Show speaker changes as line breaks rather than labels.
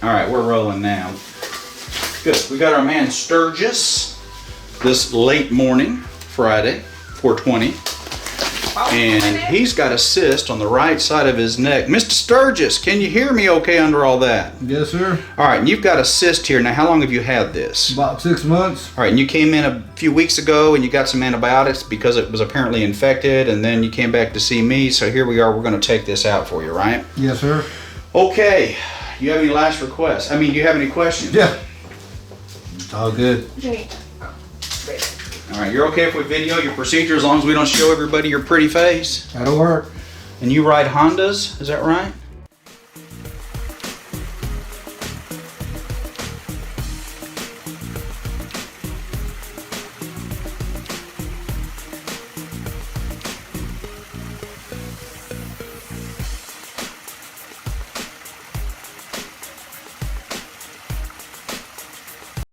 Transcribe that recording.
All right, we're rolling now. Good. We got our man Sturgis this late morning, Friday, 4:20. And he's got a cyst on the right side of his neck. Mr. Sturgis, can you hear me okay under all that?
Yes, sir.
All right, and you've got a cyst here. Now, how long have you had this?
About 6 months.
All right, and you came in a few weeks ago and you got some antibiotics because it was apparently infected, and then you came back to see me. So here we are. We're going to take this out for you, right?
Yes, sir.
Okay. You have any last requests? I mean, do you have any questions?
Yeah. It's all good.
All right, you're okay if we video your procedure as long as we don't show everybody your pretty face?
That'll work.
And you ride Hondas, is that right?